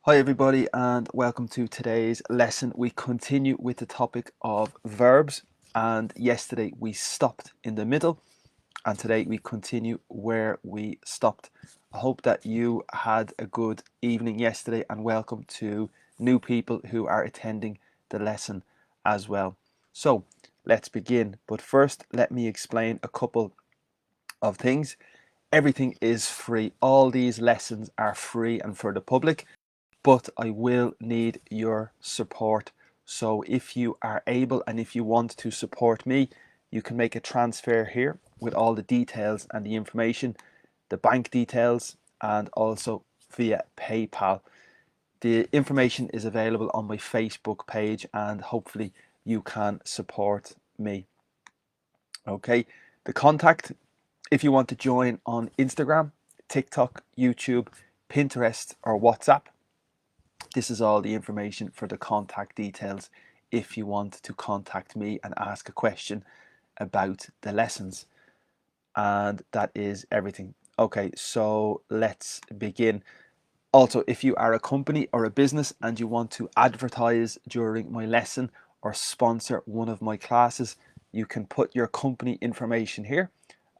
Hi everybody and welcome to today's lesson. We continue with the topic of verbs, and yesterday we stopped in the middle and today we continue where we stopped. I hope that you had a good evening yesterday, and welcome to new people who are attending the lesson as well. So let's begin, but first let me explain a couple of things. Everything is free. All these lessons are free and for the public, but I will need your support. So if you are able and if you want to support me, you can make a transfer here with all the details and the information, the bank details, and also via PayPal. The information is available on my Facebook page, and hopefully you can support me. Okay, the contact, if you want to join on Instagram, TikTok, YouTube, Pinterest, or WhatsApp, this is all the information for the contact details if you want to contact me and ask a question about the lessons. And that is everything. Okay, so let's begin. Also, if you are a company or a business and you want to advertise during my lesson or sponsor one of my classes, you can put your company information here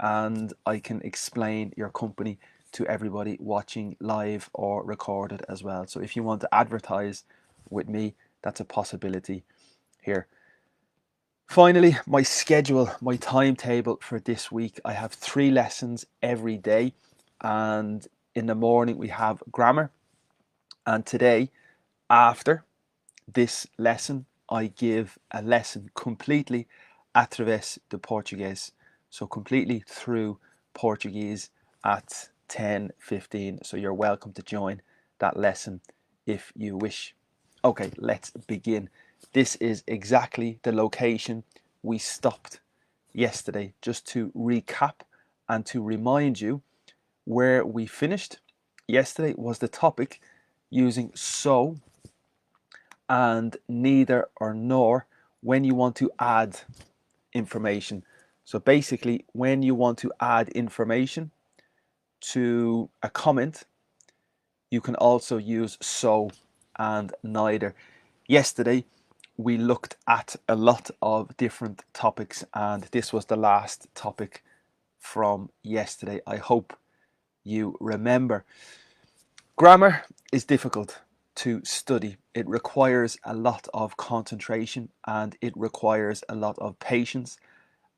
and I can explain your company to everybody watching live or recorded as well. So if you want to advertise with me, that's a possibility here. Finally, my schedule, my timetable for this week. I have 3 lessons every day, and in the morning we have grammar, and today, after this lesson, I give a lesson completely através de Português, so completely through Portuguese at 10:15. So you're welcome to join that lesson if you wish. Okay, let's begin. This is exactly the location we stopped yesterday, just to recap and to remind you where we finished. Yesterday was the topic using so and neither or nor when you want to add information. So basically, when you want to add information to a comment, you can also use so and neither. Yesterday, we looked at a lot of different topics, and this was the last topic from yesterday. I hope you remember. Grammar is difficult to study. It requires a lot of concentration and it requires a lot of patience,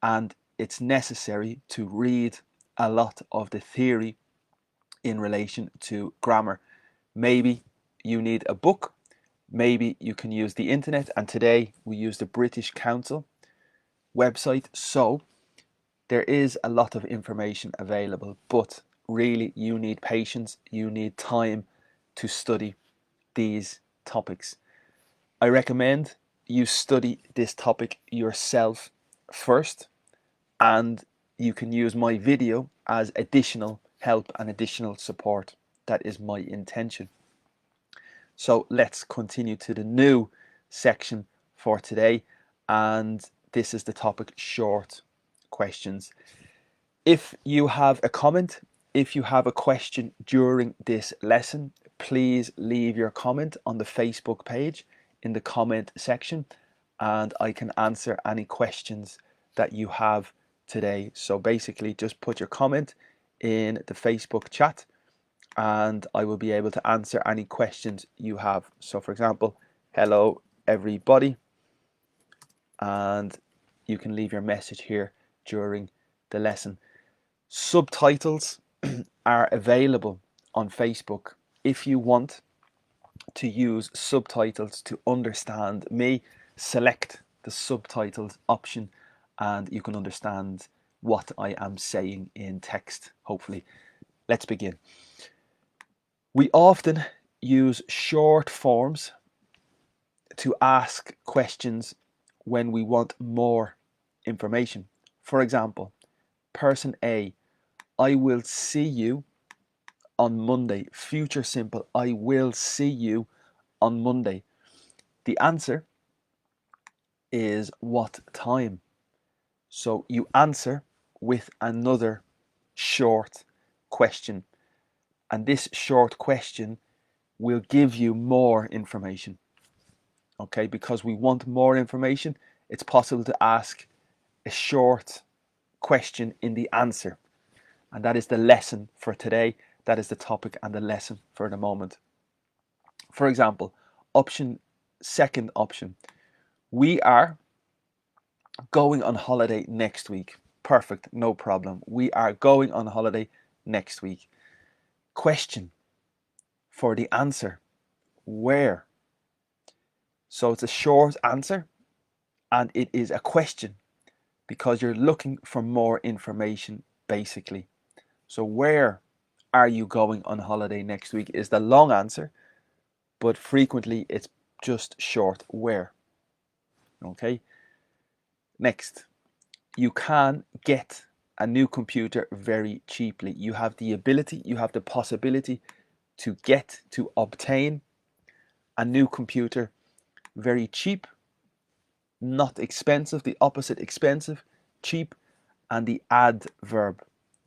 and it's necessary to read a lot of the theory in relation to grammar. Maybe you need a book, maybe you can use the internet, and today we use the British Council website. So there is a lot of information available, but really you need patience, you need time to study these topics. I recommend you study this topic yourself first, and you can use my video as additional help and additional support. That is my intention. So let's continue to the new section for today, and this is the topic short questions. If you have a comment, if you have a question during this lesson, please leave your comment on the Facebook page in the comment section, and I can answer any questions that you have today. So basically, just put your comment in the Facebook chat and I will be able to answer any questions you have. So for example, hello everybody, and you can leave your message here during the lesson. Subtitles are available on Facebook. If you want to use subtitles to understand me, select the subtitles option and you can understand what I am saying in text, hopefully. Let's begin. We often use short forms to ask questions when we want more information. For example, person A, I will see you on Monday. Future simple, I will see you on Monday. The answer is what time. So you answer with another short question. And this short question we'll give you more information. Okay, because we want more information, it's possible to ask a short question in the answer. And that is the lesson for today. That is the topic and the lesson for the moment. For example, second option, we are going on holiday next week. Perfect, no problem. We are going on holiday next week. Question for the answer, where? So it's a short answer and it is a question because you're looking for more information basically. So where are you going on holiday next week is the long answer, but frequently it's just short, where? Okay. Next, you can get a new computer very cheaply. You have the ability, you have the possibility to obtain a new computer very cheap, not expensive, the opposite expensive, cheap, and the adverb.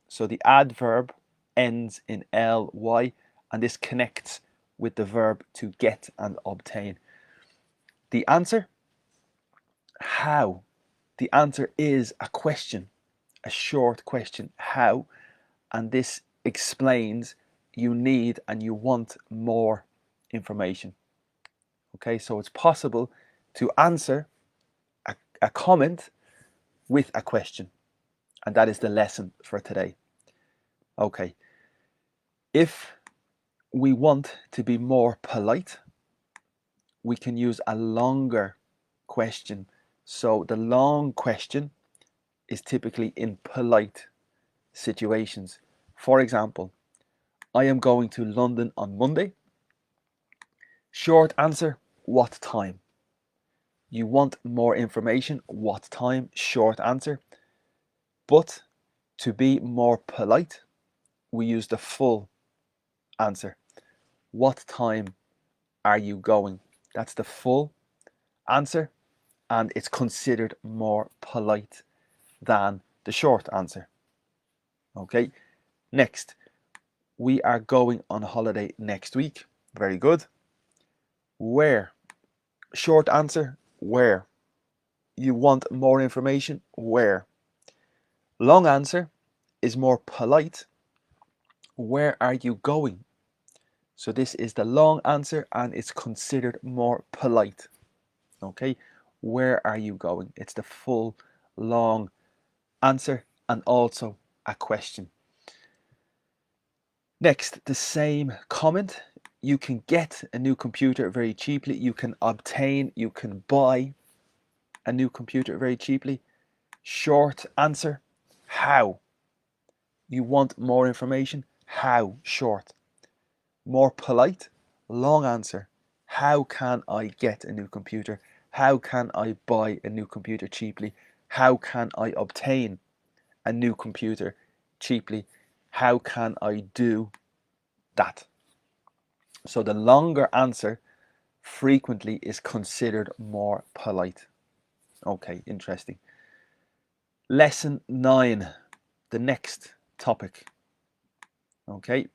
So the adverb ends in ly, and this connects with the verb to get and obtain. The answer, how? The answer is a question, a short question, how? And this explains you need and you want more information. Okay, so it's possible to answer a comment with a question. And that is the lesson for today. Okay, if we want to be more polite, we can use a longer question. So the long question is typically in polite situations. For example, I am going to London on Monday. Short answer, what time? You want more information, what time? Short answer. But to be more polite, we use the full answer. What time are you going? That's the full answer, and it's considered more polite than the short answer. Okay, next, we are going on holiday next week. Very good. Where? Short answer, where? You want more information, where? Long answer is more polite. Where are you going? So this is the long answer and it's considered more polite. Okay, where are you going? It's the full long answer and also a question. Next, the same comment. You can get a new computer very cheaply. You can obtain, you can buy a new computer very cheaply. Short answer, how? You want more information? How? Short. More polite? Long answer. How can I get a new computer? How can I buy a new computer cheaply? How can I obtain a new computer cheaply? How can I do that? So the longer answer frequently is considered more polite. Okay, interesting. Lesson 9, the next topic. Okay,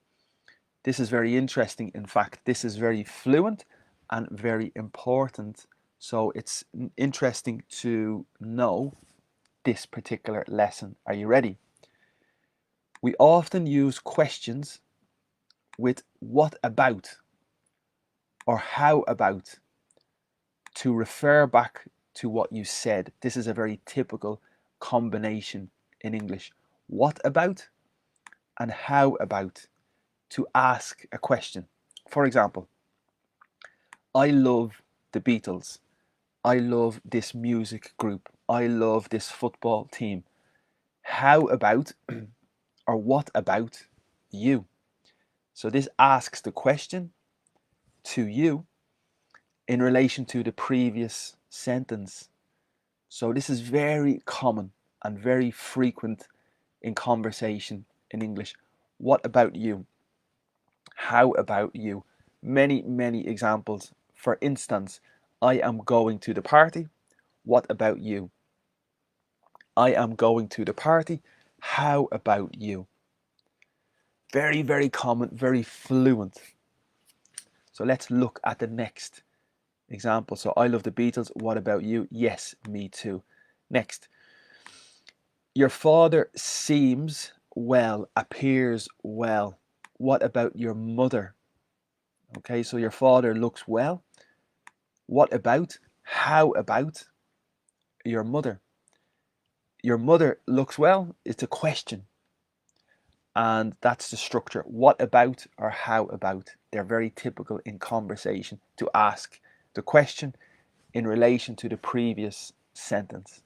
this is very interesting. In fact, this is very fluent and very important. So it's interesting to know this particular lesson. Are you ready? We often use questions with what about or how about to refer back to what you said. This is a very typical combination in English. What about and how about, to ask a question. For example, I love the Beatles. I love this music group. I love this football team. How about or what about you? So this asks the question to you in relation to the previous sentence. So this is very common and very frequent in conversation in English. What about you? How about you? Many, many examples. For instance, I am going to the party. What about you? I am going to the party. How about you? Very, very common, very fluent. So let's look at the next example. So I love the Beatles. What about you? Yes, me too. Next. Your father seems well, appears well. What about your mother? Okay, so your father looks well. What about? How about your mother? Your mother looks well. It's a question. And that's the structure. What about or how about? They're very typical in conversation to ask the question in relation to the previous sentence.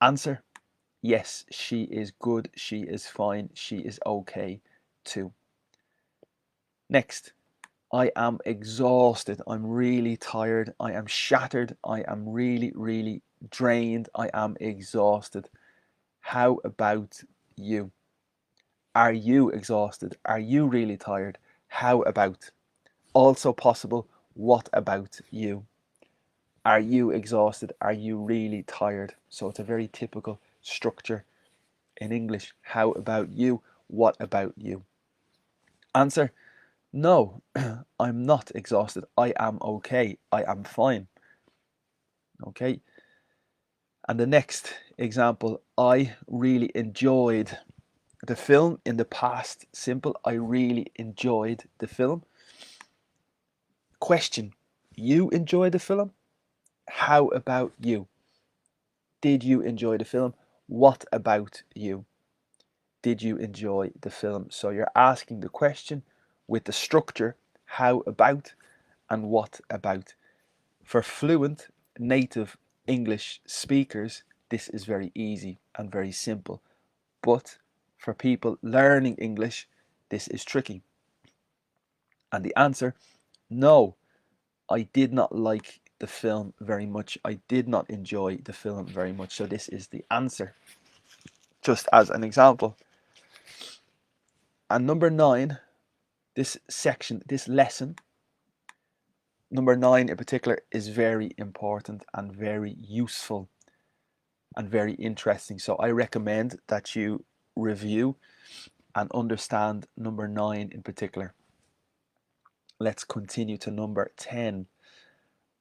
Answer: yes, she is good, she is fine, she is okay too. Next, I am exhausted, I'm really tired, I am shattered, I am really, really drained, I am exhausted. How about you? Are you exhausted? Are you really tired? How about? Also possible, what about you? Are you exhausted? Are you really tired? So it's a very typical structure in English. How about you? What about you? Answer: no, I'm not exhausted. I am okay. I am fine. Okay. And the next example, I really enjoyed the film. In the past simple, I really enjoyed the film. Question: you enjoyed the film? How about you? Did you enjoy the film? What about you? Did you enjoy the film? So you're asking the question with the structure how about and what about. For fluent native English speakers, this is very easy and very simple. But for people learning English, this is tricky. And the answer: no, I did not like the film very much. I did not enjoy the film very much. So this is the answer, just as an example. And number 9, this section, this lesson, number 9 in particular, is very important and very useful and very interesting. So I recommend that you review and understand number 9 in particular. Let's continue to number 10.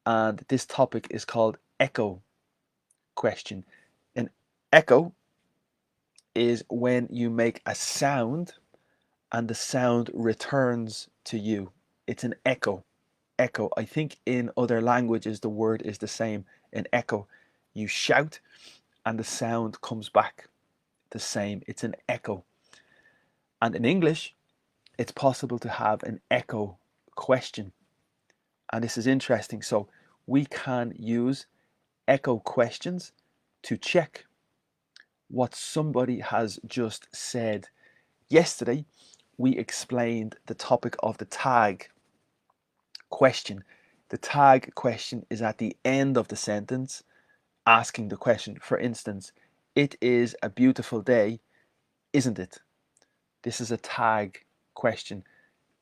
And this topic is called echo question. An echo is when you make a sound and the sound returns to you. It's an echo. Echo. I think in other languages the word is the same. An echo. You shout and the sound comes back the same. It's an echo. And in English, it's possible to have an echo question. And this is interesting. So we can use echo questions to check what somebody has just said. Yesterday, we explained the topic of the tag question. The tag question is at the end of the sentence asking the question. For instance, it is a beautiful day, isn't it? This is a tag question.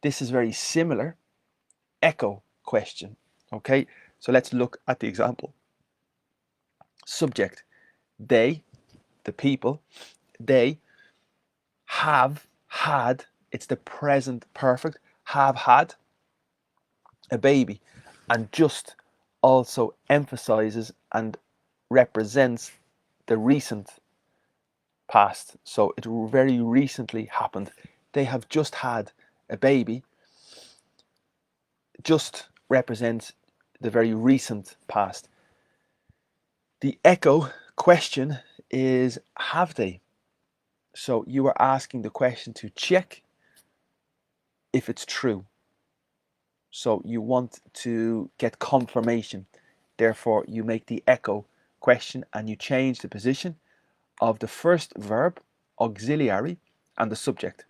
This is very similar echo question. Okay, so let's look at the example. Subject: they, the people, they have had, it's the present perfect, have had a baby, and just also emphasizes and represents the recent past. So it very recently happened. They have just had a baby. Just represents the very recent past. The echo question is have they? So you are asking the question to check if it's true. So you want to get confirmation. Therefore, you make the echo question and you change the position of the first verb, auxiliary, and the subject.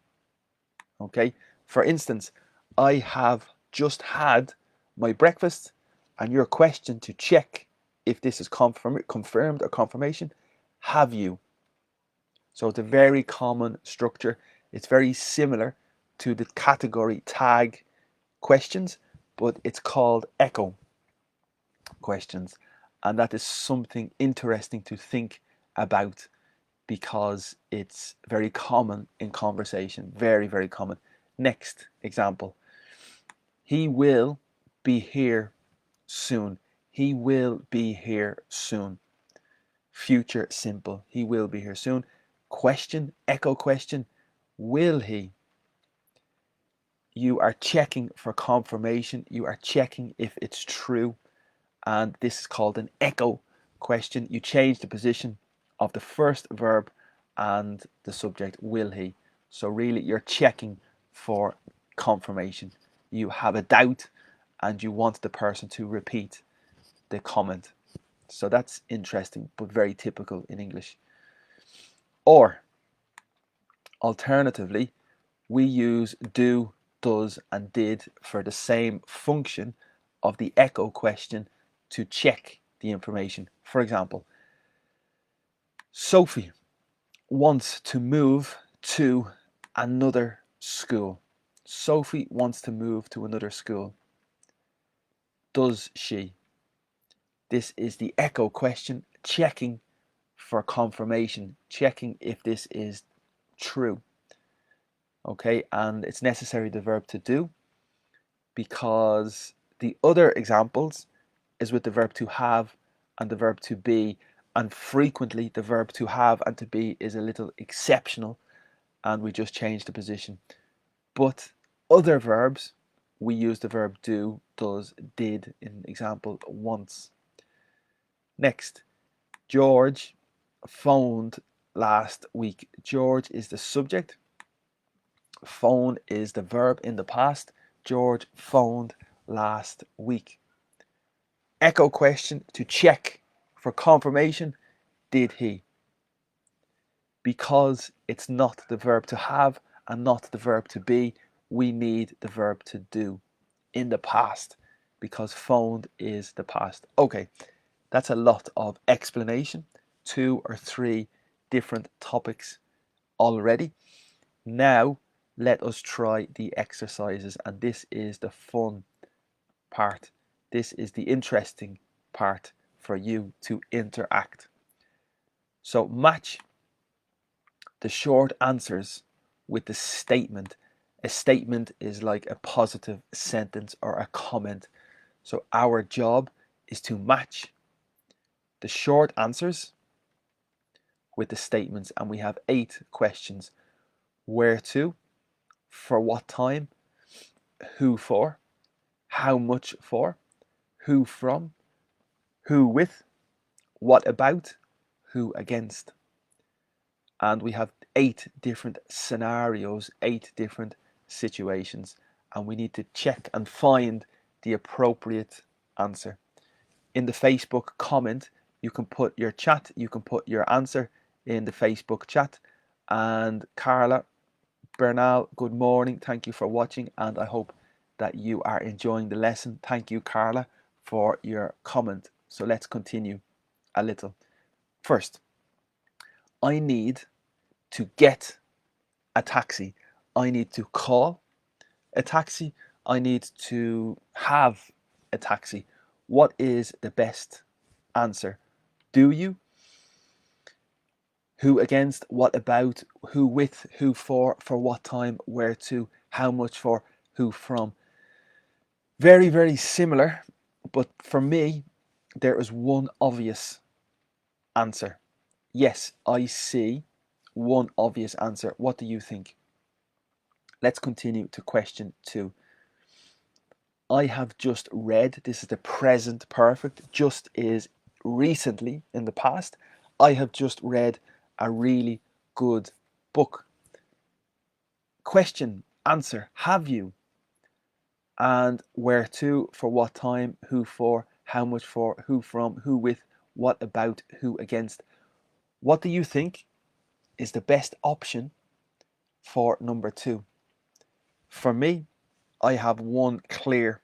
Okay? For instance, I have just had my breakfast, and your question to check if this is confirmed or confirmation, have you? So it's a very common structure. It's very similar to the category tag questions, but it's called echo questions. And that is something interesting to think about because it's very common in conversation. Very, very common. Next example. He will be here soon. He will be here soon. Future simple. He will be here soon. Question, echo question. Will he? You are checking for confirmation. You are checking if it's true. And this is called an echo question. You change the position of the first verb and the subject, will he. So really you're checking for confirmation. You have a doubt and you want the person to repeat the comment. So that's interesting, but very typical in English. Or alternatively, we use do, does, and did for the same function of the echo question to check the information. For example, Sophie wants to move to another school. Sophie wants to move to another school. Does she? This is the echo question, checking for confirmation, checking if this is true. Okay, and it's necessary the verb to do, because the other examples is with the verb to have and the verb to be, and frequently the verb to have and to be is a little exceptional and we just change the position. But other verbs, we use the verb do, does, did in example once. Next, George phoned last week. George is the subject. Phone is the verb in the past. George phoned last week. Echo question to check for confirmation. Did he? Because it's not the verb to have and not the verb to be, we need the verb to do in the past, because phoned is the past. Okay, that's a lot of explanation. 2 or 3 different topics already. Now let us try the exercises, and this is the fun part. This is the interesting part for you to interact. So match the short answers with the statement. A statement is like a positive sentence or a comment. So our job is to match the short answers with the statements, and we have 8 questions. Where to? For what time? Who for? How much for? Who from? Who with? What about? Who against? And we have 8 different scenarios, 8 different situations, and we need to check and find the appropriate answer. In the Facebook comment, you can put your chat, you can put your answer in the Facebook chat. And Carla, Bernal, good morning. Thank you for watching, and I hope that you are enjoying the lesson. Thank you, Carla, for your comment. So let's continue a little. First, I need to get a taxi. I need to call a taxi. I need to have a taxi. What is the best answer? Do you? Who against? What about? Who with? Who for? For what time? Where to? How much for? Who from? Very, very similar, but for me, there is one obvious answer. Yes, I see one obvious answer. What do you think? Let's continue to question 2. I have just read, this is the present perfect, just is recently in the past. I have just read a really good book. Question, answer, have you? And where to, for what time, who for, how much for, who from, who with, what about, who against. What do you think is the best option for number 2? For me, I have one clear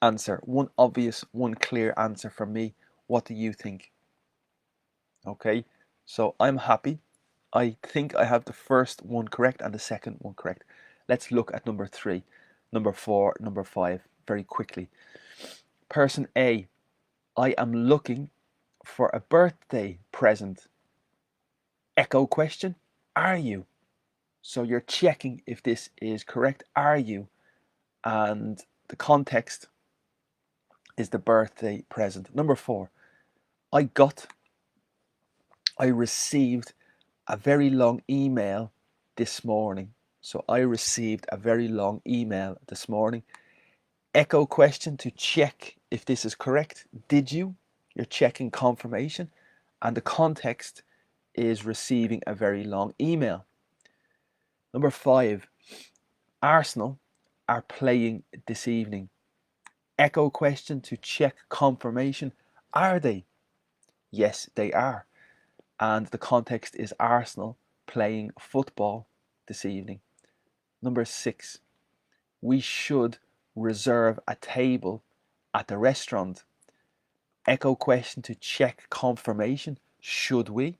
answer, one obvious, one clear answer for me. What do you think? Okay, so I'm happy. I think I have the first one correct and the second one correct. Let's look at number 3, number 4, number 5 very quickly. Person A, I am looking for a birthday present. Echo question, are you? So you're checking if this is correct. Are you? and the context is the birthday present. Number 4, I received a very long email this morning. So I received a very long email this morning. Echo question to check if this is correct. Did you? You're checking confirmation. And the context is receiving a very long email. Number 5, Arsenal are playing this evening. Echo question to check confirmation. Are they? Yes, they are. And the context is Arsenal playing football this evening. Number 6, we should reserve a table at the restaurant. Echo question to check confirmation. Should we?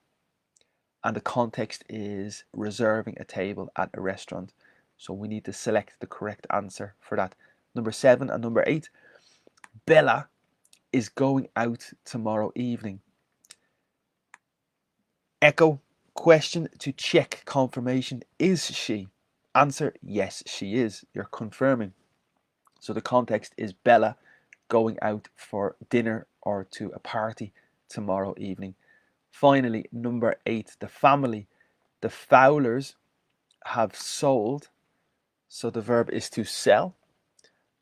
And the context is reserving a table at a restaurant. So we need to select the correct answer for that. Number 7 and number 8, Bella is going out tomorrow evening. Echo question to check confirmation. Is she? Answer, yes, she is. You're confirming. So the context is Bella going out for dinner or to a party tomorrow evening. Finally, number 8, the family. The Fowlers have sold. So the verb is to sell.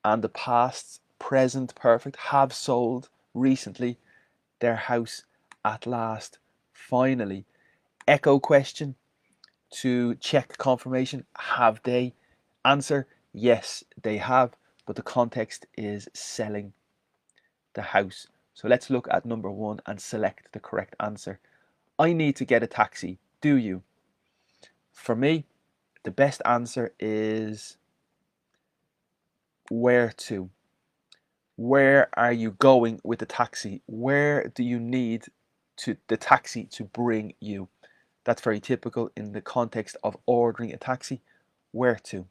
And the past present perfect, have sold recently their house at last, finally. Echo question to check confirmation. Have they? Answer, yes, they have. But the context is selling the house. So let's look at number 1 and select the correct answer. I need to get a taxi. Do you? For me, the best answer is where to. Where are you going with the taxi? Where do you need the taxi to bring you? That's very typical in the context of ordering a taxi. Where to?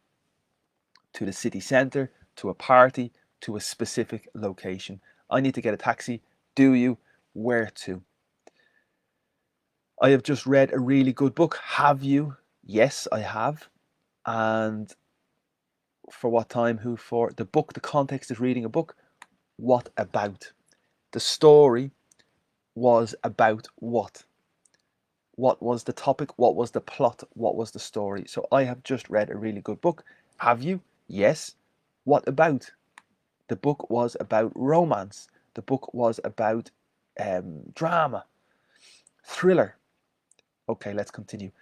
To the city centre, to a party, to a specific location. I need to get a taxi. Do you? Where to? I have just read a really good book. Have you? Yes, I have. And for what time? Who for? The book, the context is reading a book. What about? The story was about what? What was the topic? What was the plot? What was the story? So I have just read a really good book. Have you? Yes. What about? The book was about romance. The book was about drama, thriller. Okay, let's continue.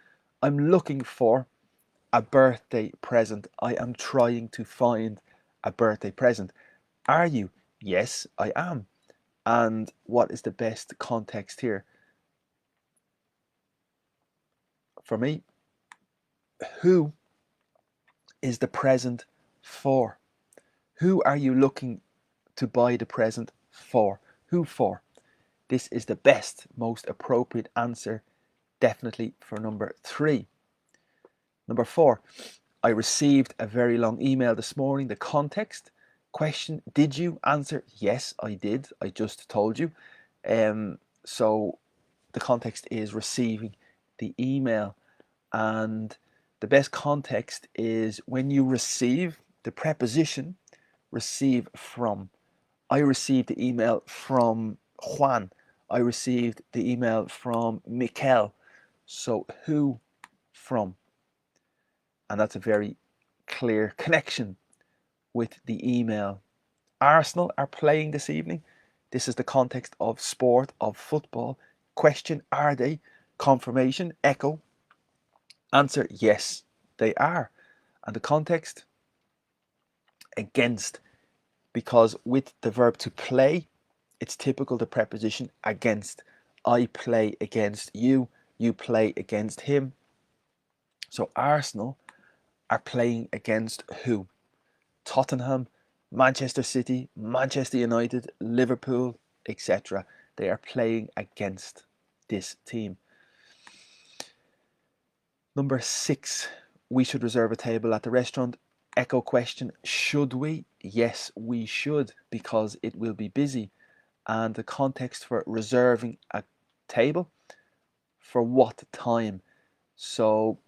I'm looking for a birthday present. I am trying to find a birthday present. Are you? Yes, I am. And what is the best context here? For me, who is the present for? Who are you looking to buy the present for? Who for? This is the best, most appropriate answer, definitely for number 3. Number 4, I received a very long email this morning. The context, question, did you? Answer, yes, I did. I just told you. So the context is receiving the email. And the best context is when you receive the preposition, receive from. I received the email from Juan. I received the email from Mikel. So who from? And that's a very clear connection with the email. Arsenal are playing this evening. This is the context of sport, of football. Question, are they? Confirmation, echo. Answer, yes, they are. And the context, against, because with the verb to play, it's typical the preposition against. I play against you, you play against him. So Arsenal are playing against who? Tottenham, Manchester City, Manchester United, Liverpool, etc. They are playing against this team. Number 6, we should reserve a table at the restaurant. Echo question, should we? Yes, we should, because it will be busy. And the context for reserving a table, for what time? So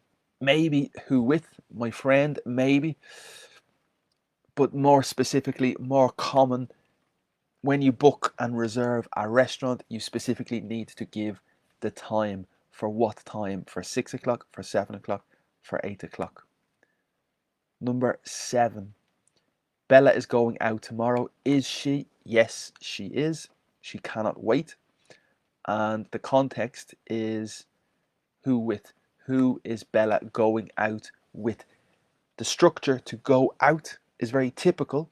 maybe who with? My friend, maybe. but more specifically, more common, when you book and reserve a restaurant, you specifically need to give the time. For what time? For 6 o'clock, for 7 o'clock, for 8 o'clock. Number 7. Bella is going out tomorrow. Is she? Yes, she is. She cannot wait. And the context is who with. Who is Bella going out with? The structure to go out is very typical,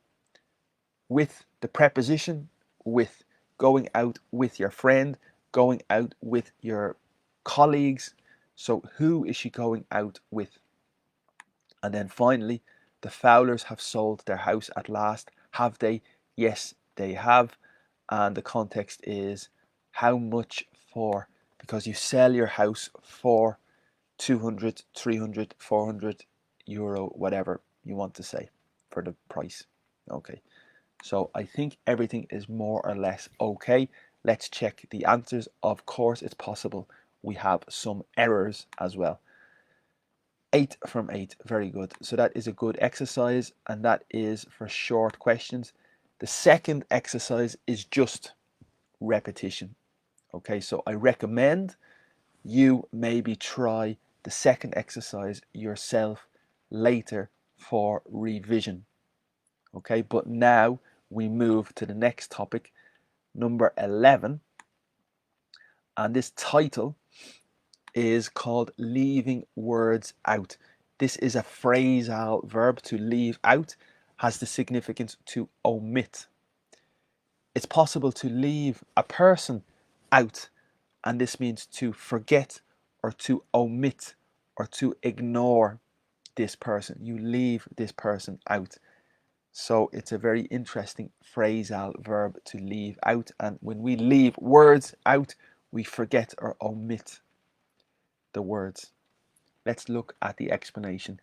with the preposition with, going out with your friend, going out with your colleagues. So who is she going out with? And then finally, the Fowlers have sold their house at last. Have they? Yes, they have. And the context is how much for? Because you sell your house for 200, 300, 400 euro, whatever you want to say for the price. Okay, so I think everything is more or less okay. Let's check the answers. Of course, it's possible we have some errors as well. 8 from 8, very good. So that is a good exercise, and that is for short questions. The second exercise is just repetition. Okay, so I recommend you maybe try the second exercise yourself later for revision. Okay, but now we move to the next topic, number 11, and this title is called leaving words out. This is a phrasal verb. To leave out has the significance to omit. It's possible to leave a person out, and this means to forget or to omit or to ignore this person. You leave this person out. So it's a very interesting phrasal verb, to leave out. And when we leave words out, we forget or omit the words. Let's look at the explanation.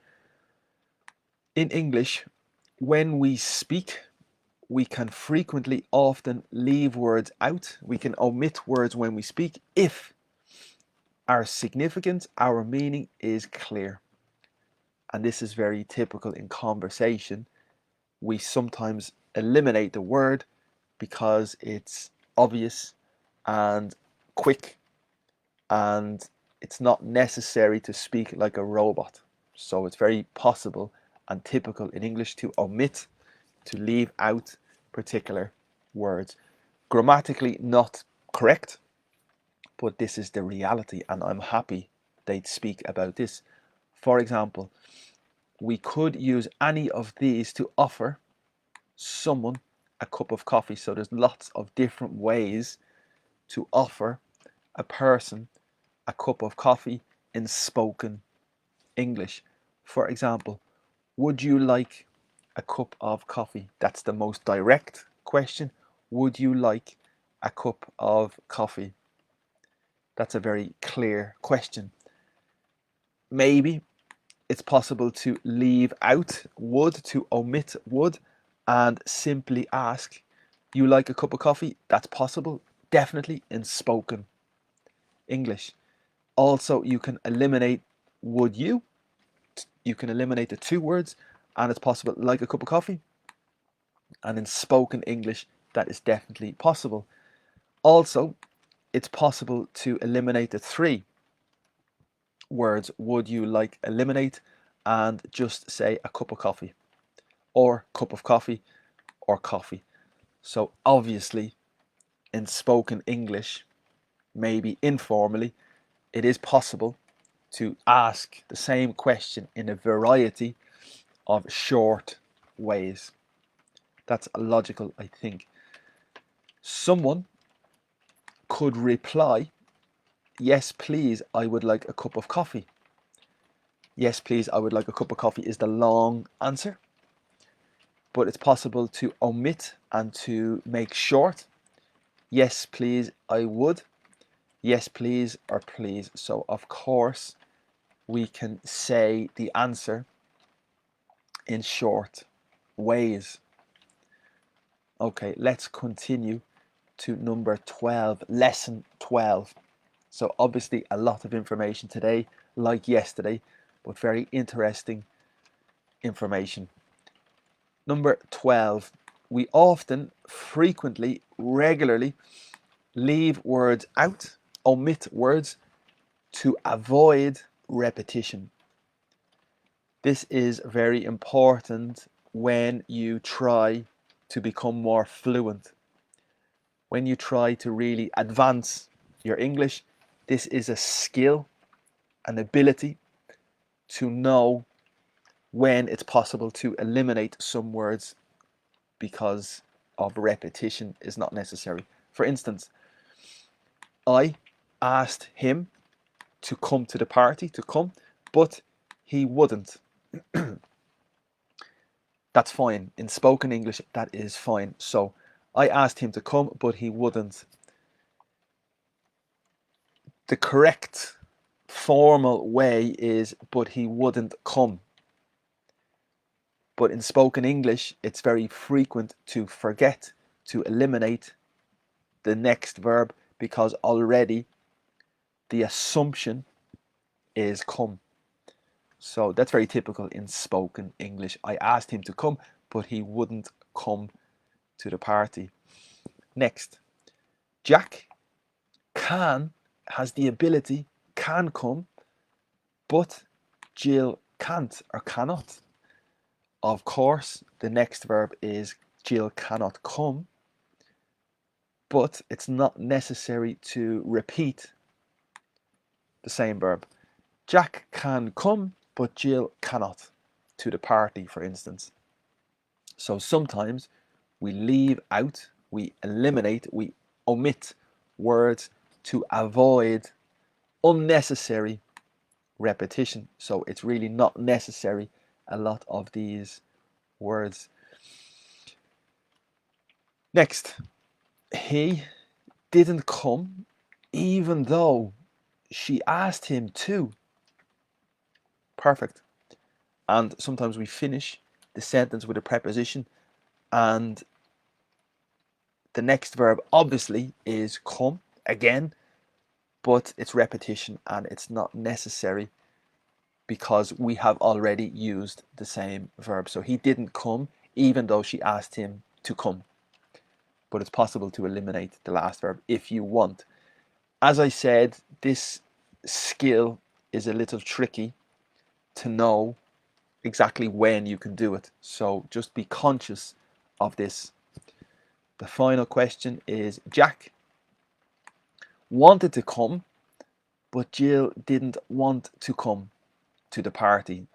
In English, when we speak, we can frequently often leave words out. We can omit words when we speak if our significance, our meaning is clear. And this is very typical in conversation. We sometimes eliminate the word because it's obvious and quick, and it's not necessary to speak like a robot. So it's very possible and typical in English to omit, to leave out particular words. Grammatically not correct, but this is the reality, and I'm happy they'd speak about this. For example, we could use any of these to offer someone a cup of coffee. So there's lots of different ways to offer a person a cup of coffee in spoken English. For example, would you like a cup of coffee? That's the most direct question. Would you like a cup of coffee? That's a very clear question. Maybe it's possible to leave out would, to omit would, and simply ask, you like a cup of coffee? That's possible, definitely, in spoken English. Also, you can eliminate would you. You can eliminate the two words, and it's possible, like a cup of coffee. And in spoken English, that is definitely possible. Also, it's possible to eliminate the three words would you like, eliminate, and just say a cup of coffee, or cup of coffee, or coffee. So obviously, in spoken English, maybe informally, it is possible to ask the same question in a variety of short ways. That's logical, I think. Someone could reply, yes, please, I would like a cup of coffee. Yes, please, I would like a cup of coffee is the long answer. But it's possible to omit and to make short. Yes, please, I would. Yes, please, or please. So, of course, we can say the answer in short ways. Okay, let's continue to number 12, lesson 12. So obviously a lot of information today, like yesterday, but very interesting information. Number 12. We often, frequently, regularly leave words out, omit words to avoid repetition. This is very important when you try to become more fluent. When you try to really advance your English, this is a skill, an ability to know when it's possible to eliminate some words because of repetition is not necessary. For instance, I asked him to come to the party, but he wouldn't. That's fine. In spoken English, that is fine. So I asked him to come, but he wouldn't. The correct formal way is, but he wouldn't come. But in spoken English, it's very frequent to forget to eliminate the next verb because already the assumption is come. So that's very typical in spoken English. I asked him to come, but he wouldn't come to the party. Next, Jack has the ability, can come, but Jill can't or cannot. Of course, the next verb is Jill cannot come, but it's not necessary to repeat the same verb. Jack can come, but Jill cannot to the party, for instance. So sometimes we leave out, we eliminate, we omit words to avoid unnecessary repetition. So it's really not necessary, a lot of these words. Next, he didn't come even though she asked him to. Perfect. And sometimes we finish the sentence with a preposition, and the next verb obviously is come again, but it's repetition and it's not necessary because we have already used the same verb. So he didn't come even though she asked him to come. But it's possible to eliminate the last verb if you want. As I said, this skill is a little tricky to know exactly when you can do it. So just be conscious of this. The final question is, Jack wanted to come, but Jill didn't want to come to the party,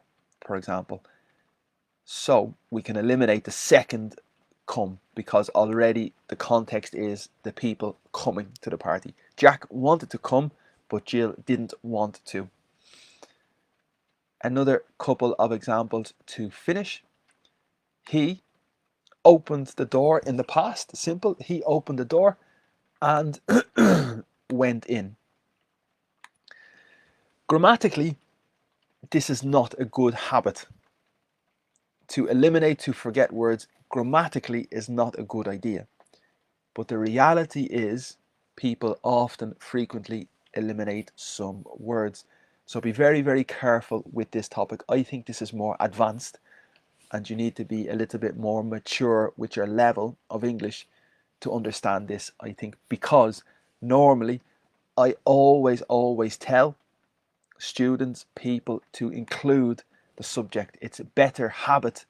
for example. So we can eliminate the second come because already the context is the people coming to the party. Jack wanted to come, but Jill didn't want to. Another couple of examples to finish. He opened the door in the past. Simple. He opened the door and went in. Grammatically, this is not a good habit. To eliminate, to forget words grammatically is not a good idea. But the reality is people often, frequently eliminate some words. So be very, very careful with this topic. I think this is more advanced and you need to be a little bit more mature with your level of English to understand this, I think, because normally I always tell students, people to include the subject. It's a better habit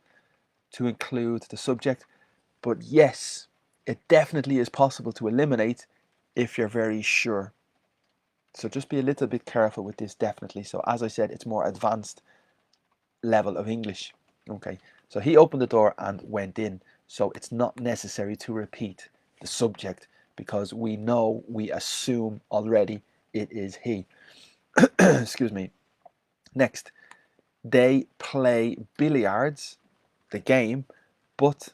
to include the subject, but yes, it definitely is possible to eliminate if you're very sure. So just be a little bit careful with this, definitely. So as I said, it's more advanced level of English. Okay, so he opened the door and went in. So it's not necessary to repeat the subject because we know, we assume already it is he. Excuse me. Next, they play billiards, the game, but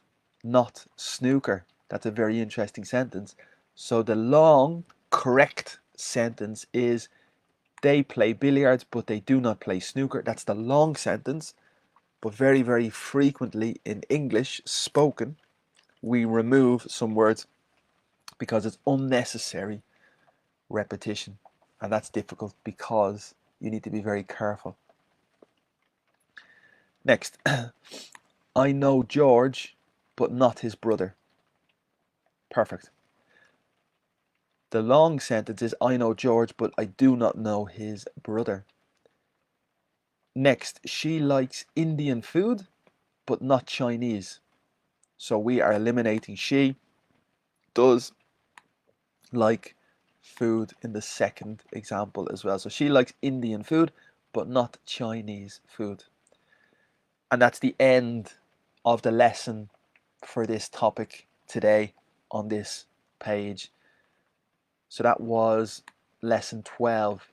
not snooker. That's a very interesting sentence. So the long, correct sentence is they play billiards, but they do not play snooker. That's the long sentence. But very, very frequently in English spoken, we remove some words because it's unnecessary repetition. And that's difficult because you need to be very careful. Next, I know George, but not his brother. Perfect. The long sentence is I know George, but I do not know his brother. Next, she likes Indian food, but not Chinese. So we are eliminating she does like food in the second example as well. So she likes Indian food, but not Chinese food. And that's the end of the lesson for this topic today on this page. So that was lesson 12.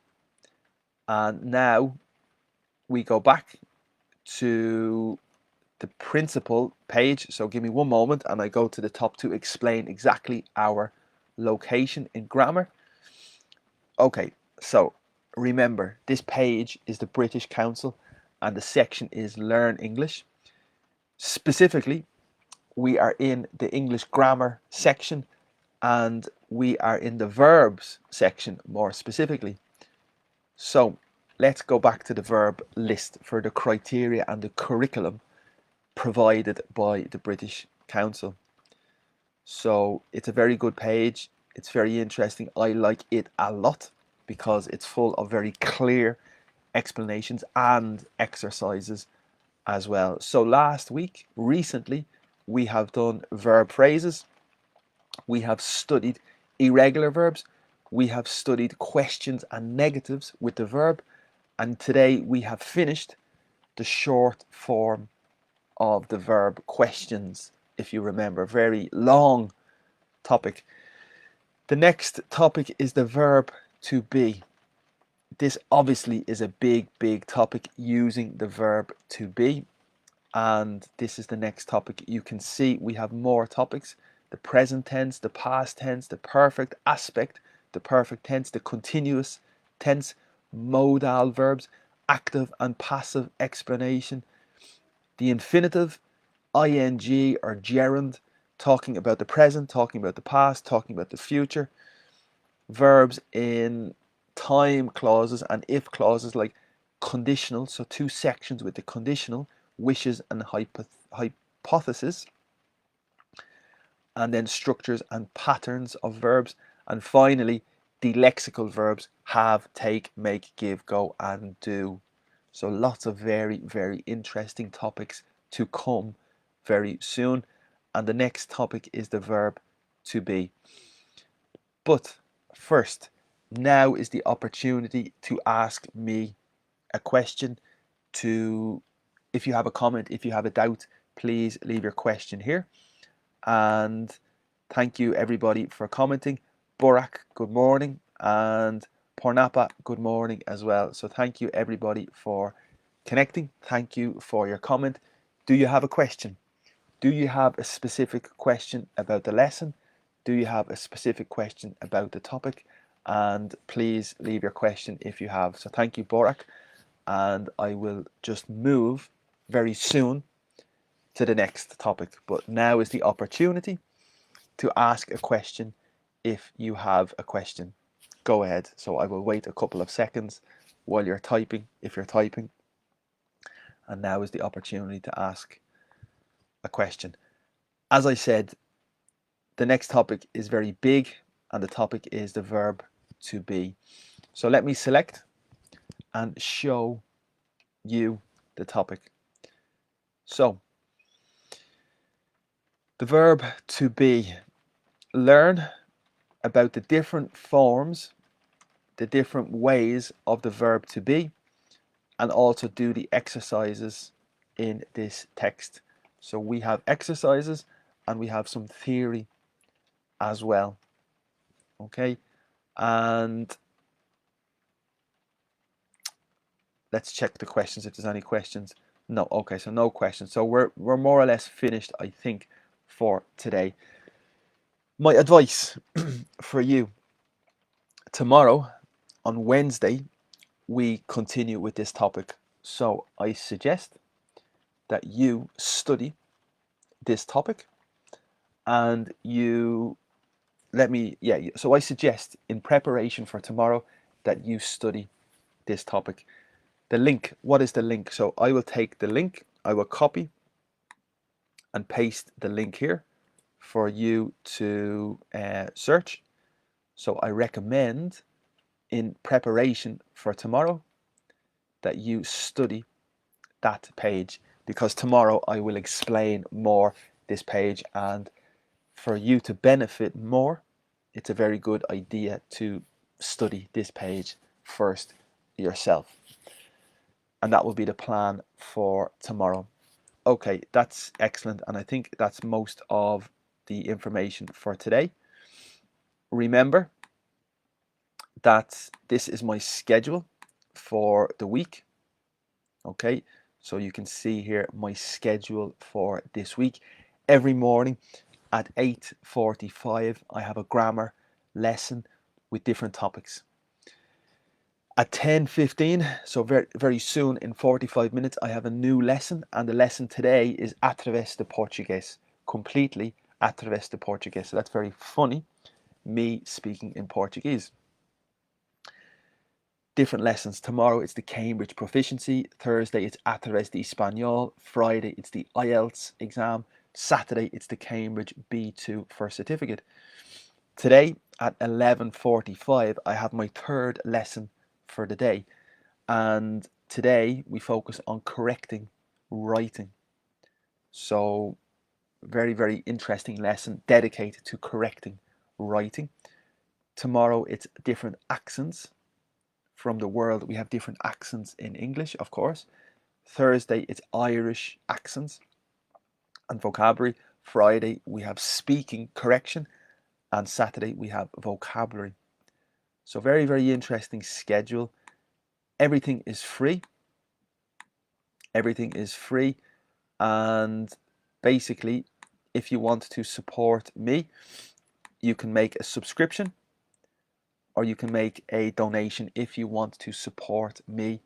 And now we go back to the principal page. So give me one moment and I go to the top to explain exactly our location in grammar. Okay, so remember, this page is the British Council and the section is Learn English. Specifically, we are in the English grammar section and we are in the verbs section more specifically. So let's go back to the verb list for the criteria and the curriculum provided by the British Council. So it's a very good page. It's very interesting. I like it a lot because it's full of very clear explanations and exercises as well. So recently, we have done verb phrases. We have studied irregular verbs. We have studied questions and negatives with the verb. And today we have finished the short form of the verb questions, if you remember. Very long topic. The next topic is the verb to be. This obviously is a big topic, using the verb to be. And this is the next topic. You can see we have more topics: the present tense, the past tense, the perfect aspect, the perfect tense, the continuous tense, modal verbs, active and passive explanation, the infinitive, ing or gerund, talking about the present, talking about the past, talking about the future, verbs in time clauses and if clauses like conditional, so two sections with the conditional, wishes and hypothesis, and then structures and patterns of verbs, and finally the lexical verbs have, take, make, give, go, and do. So lots of very interesting topics to come very soon. And the next topic is the verb to be. But first, now is the opportunity to ask me a question. To If you have a comment, if you have a doubt, please leave your question here. And thank you everybody for commenting. Borak, good morning, and Pornapa, good morning as well. So thank you everybody for connecting. Thank you for your comment. Do you have a question? Do you have a specific question about the lesson? Do you have a specific question about the topic? And please leave your question if you have. So thank you, Borak. And I will just move very soon to the next topic. But now is the opportunity to ask a question if you have a question. Go ahead. So I will wait a couple of seconds while you're typing, if you're typing. And now is the opportunity to ask a question. As I said, the next topic is very big, and the topic is the verb to be. So let me select and show you the topic. So, the verb to be. Learn about the different forms, the different ways of the verb to be, and also do the exercises in this text. So we have exercises and we have some theory as well. Okay, and let's check the questions if there's any questions. No, okay, so no questions. So we're more or less finished, I think, for today. My advice for you: tomorrow, on Wednesday, we continue with this topic. So I suggest that you study this topic and you so I suggest, in preparation for tomorrow, that you study this topic. The link, what is the link? So I will take the link, I will copy and paste the link here for you to search. So I recommend, in preparation for tomorrow, that you study that page, because tomorrow I will explain more this page, and for you to benefit more, it's a very good idea to study this page first yourself. And that will be the plan for tomorrow. Okay, that's excellent, and I think that's most of the information for today. Remember that this is my schedule for the week. Okay, so you can see here my schedule for this week. Every morning at 8:45 I have a grammar lesson with different topics. At 10:15, so very soon, in 45 minutes, I have a new lesson, and the lesson today is através de português, completely através de português. So that's very funny, me speaking in Portuguese. Different lessons. Tomorrow it's the Cambridge Proficiency. Thursday it's através de Espanhol. Friday it's the IELTS exam. Saturday it's the Cambridge B2 First Certificate. Today at 11:45 I have my third lesson for the day, and today we focus on correcting writing. So very interesting lesson dedicated to correcting writing. Tomorrow it's different accents from the world. We have different accents in English, of course. Thursday it's Irish accents and vocabulary. Friday we have speaking correction, and Saturday we have vocabulary. So very interesting schedule. Everything is free. Everything is free, and basically, if you want to support me, you can make a subscription, or you can make a donation. If you want to support me,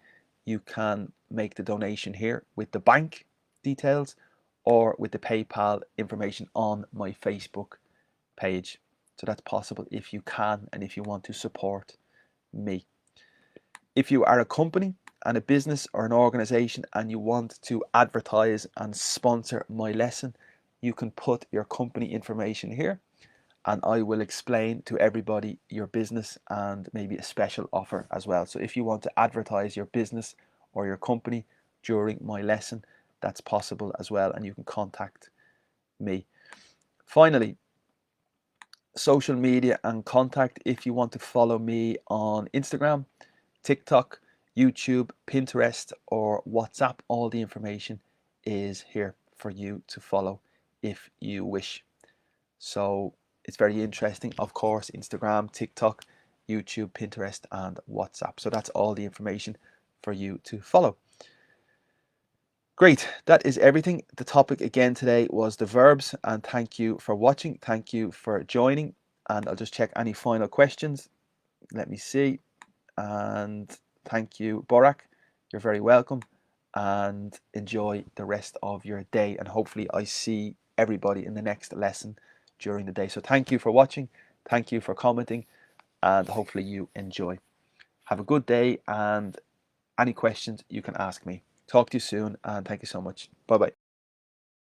you can make the donation here with the bank details or with the PayPal information on my Facebook page. So that's possible if you can and if you want to support me. If you are a company and a business or an organization and you want to advertise and sponsor my lesson, you can put your company information here, and I will explain to everybody your business and maybe a special offer as well. So if you want to advertise your business or your company during my lesson, that's possible as well, and you can contact me. Finally, social media and contact. If you want to follow me on Instagram, TikTok, YouTube, Pinterest, or WhatsApp, all the information is here for you to follow if you wish. So it's very interesting, of course, Instagram, TikTok, YouTube, Pinterest, and WhatsApp. So that's all the information for you to follow. Great, that is everything. The topic again today was the verbs, and thank you for watching. Thank you for joining, and I'll just check any final questions. Let me see. And thank you, Borak. You're very welcome, and enjoy the rest of your day, and hopefully I see everybody in the next lesson during the day. So thank you for watching, thank you for commenting, and hopefully you enjoy. Have a good day, and any questions you can ask me. Talk to you soon, and thank you so much. Bye bye.